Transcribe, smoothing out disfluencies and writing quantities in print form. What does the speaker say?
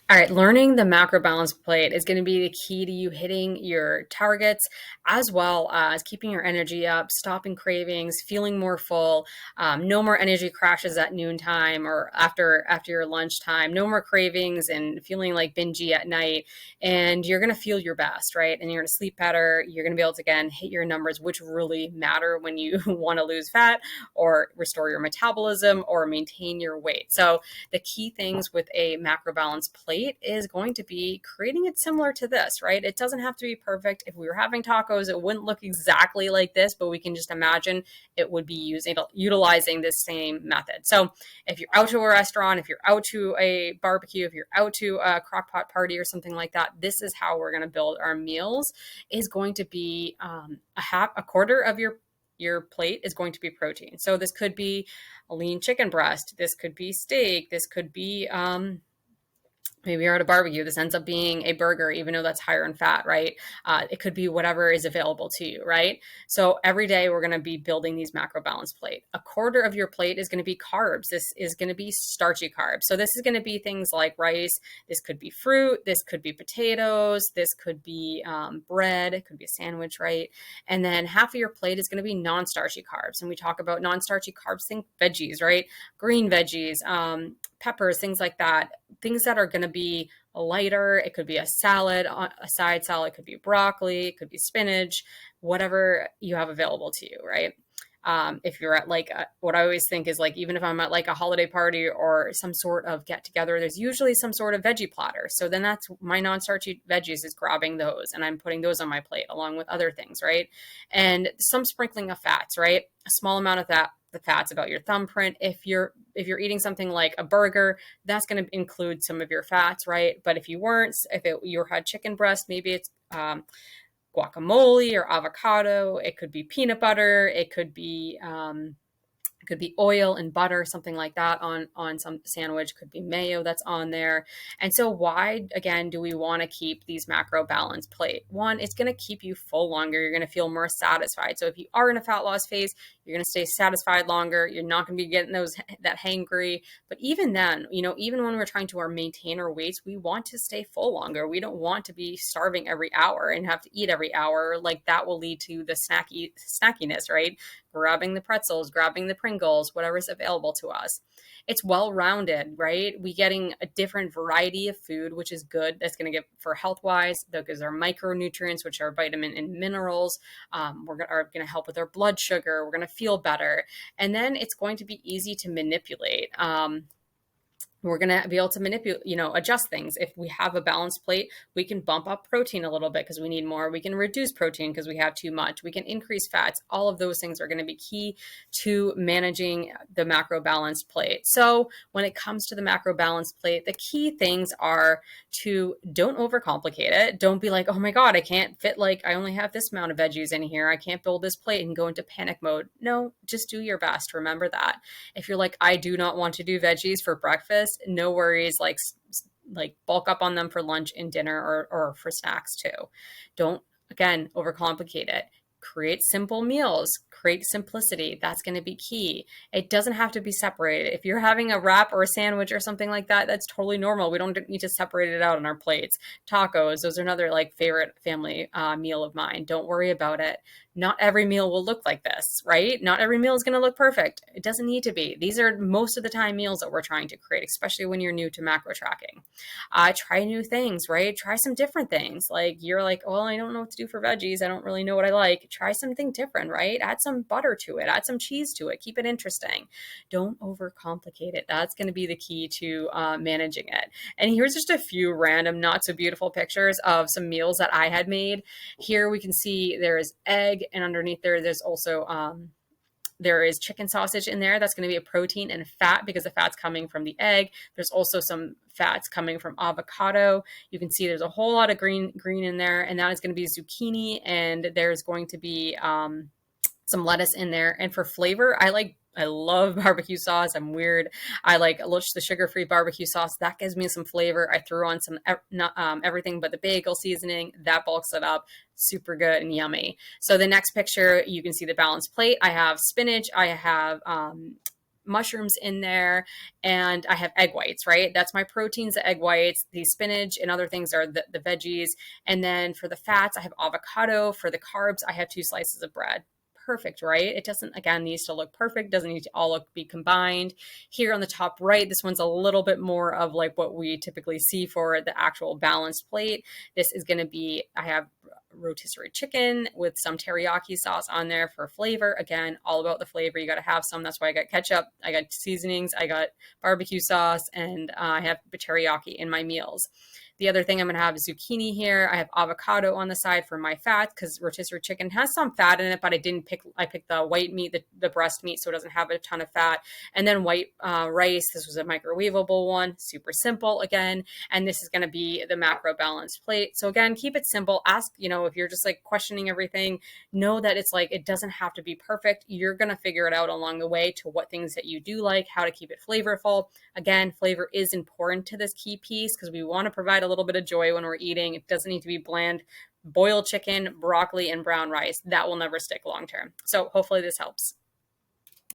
All right, learning the macro balance plate is going to be the key to you hitting your targets, as well as keeping your energy up, stopping cravings, feeling more full, no more energy crashes at noontime or after your lunchtime, no more cravings and feeling like bingy at night. And you're going to feel your best, right? And you're going to sleep better. You're going to be able to, again, hit your numbers, which really matter when you want to lose fat or restore your metabolism or maintain your weight. So the key things with a macro balance plate is going to be creating it similar to this, right? It doesn't have to be perfect. If we were having tacos, it wouldn't look exactly like this, but we can just imagine it would be utilizing this same method. So if you're out to a restaurant, if you're out to a barbecue, if you're out to a crock pot party or something like that, this is how we're going to build our meals. Is going to be a quarter of your plate is going to be protein. So this could be a lean chicken breast. This could be steak. This could be maybe you're at a barbecue. This ends up being a burger, even though that's higher in fat, right? It could be whatever is available to you, right? So every day we're going to be building these macro balance plate. A quarter of your plate is going to be carbs. This is going to be starchy carbs. So this is going to be things like rice. This could be fruit. This could be potatoes. This could be bread. It could be a sandwich, right? And then half of your plate is going to be non-starchy carbs. And we talk about non-starchy carbs, think veggies, right? Green veggies, peppers, things like that, things that are going to be lighter. It could be a salad, a side salad, it could be broccoli, it could be spinach, whatever you have available to you, right? If you're at like what I always think is like, even if I'm at like a holiday party or some sort of get together, there's usually some sort of veggie platter. So then that's my non-starchy veggies is grabbing those and I'm putting those on my plate along with other things, right? And some sprinkling of fats, right? A small amount of that, the fats about your thumbprint. If you're eating something like a burger, that's going to include some of your fats, right? But if you weren't, you had chicken breast, maybe it's guacamole or avocado. It could be peanut butter. It could be oil and butter, something like that on some sandwich. Could be mayo that's on there. And so why, again, do we want to keep these macro balance plate? One, it's going to keep you full longer. You're going to feel more satisfied. So if you are in a fat loss phase, you're going to stay satisfied longer. You're not going to be getting that hangry. But even then, even when we're trying to maintain our weights, we want to stay full longer. We don't want to be starving every hour and have to eat every hour. Like that will lead to the snackiness, right? Grabbing the pretzels, grabbing the Pringles, whatever's available to us. It's well-rounded, right? We getting a different variety of food, which is good. That's going to give for health-wise. That gives our micronutrients, which are vitamin and minerals. Are going to help with our blood sugar. We're going to feel better. And then it's going to be easy to manipulate. We're going to be able to manipulate, adjust things. If we have a balanced plate, we can bump up protein a little bit because we need more. We can reduce protein because we have too much. We can increase fats. All of those things are going to be key to managing the macro balanced plate. So when it comes to the macro balanced plate, the key things are to don't overcomplicate it. Don't be like, oh my God, I can't fit, like, I only have this amount of veggies in here. I can't build this plate and go into panic mode. No, just do your best. Remember that. If you're like, I do not want to do veggies for breakfast, no worries. Like bulk up on them for lunch and dinner or for snacks too. Don't, again, overcomplicate it. Create simple meals, create simplicity. That's going to be key. It doesn't have to be separated. If you're having a wrap or a sandwich or something like that, that's totally normal. We don't need to separate it out on our plates. Tacos, those are another like favorite family meal of mine. Don't worry about it. Not every meal will look like this, right? Not every meal is going to look perfect. It doesn't need to be. These are most of the time meals that we're trying to create, especially when you're new to macro tracking. Try new things, right? Try some different things. Like you're like, well, I don't know what to do for veggies. I don't really know what I like. Try something different, right? Add some butter to it. Add some cheese to it. Keep it interesting. Don't overcomplicate it. That's going to be the key to managing it. And here's just a few random, not so beautiful pictures of some meals that I had made. Here we can see there is egg, and underneath there's also there is chicken sausage in there. That's going to be a protein and fat because the fat's coming from the egg. There's also some fats coming from avocado. You can see there's a whole lot of green in there, and that is going to be zucchini, and there's going to be some lettuce in there. And for flavor, I love barbecue sauce. I'm weird. I like the sugar-free barbecue sauce. That gives me some flavor. I threw on some everything but the bagel seasoning. That bulks it up. Super good and yummy. So the next picture, you can see the balanced plate. I have spinach. I have mushrooms in there, and I have egg whites, right? That's my proteins, the egg whites. The spinach and other things are the veggies. And then for the fats, I have avocado. For the carbs, I have 2 slices of bread. Perfect, right? It doesn't, again, needs to look perfect, doesn't need to all be combined. Here on the top right, this one's a little bit more of like what we typically see for the actual balanced plate. This is going to be, I have rotisserie chicken with some teriyaki sauce on there for flavor. Again, all about the flavor. You got to have some. That's why I got ketchup, I got seasonings, I got barbecue sauce, and I have teriyaki in my meals. The other thing I'm going to have is zucchini here. I have avocado on the side for my fats because rotisserie chicken has some fat in it, but I picked the white meat, the breast meat, so it doesn't have a ton of fat. And then white rice. This was a microwavable one, super simple again. And this is going to be the macro balanced plate. So again, keep it simple. Ask, if you're just like questioning everything, know that it's like, it doesn't have to be perfect. You're going to figure it out along the way to what things that you do like, how to keep it flavorful. Again, flavor is important to this key piece because we want to provide a little bit of joy when we're eating. It doesn't need to be bland. Boiled chicken, broccoli, and brown rice. That will never stick long term. So hopefully this helps.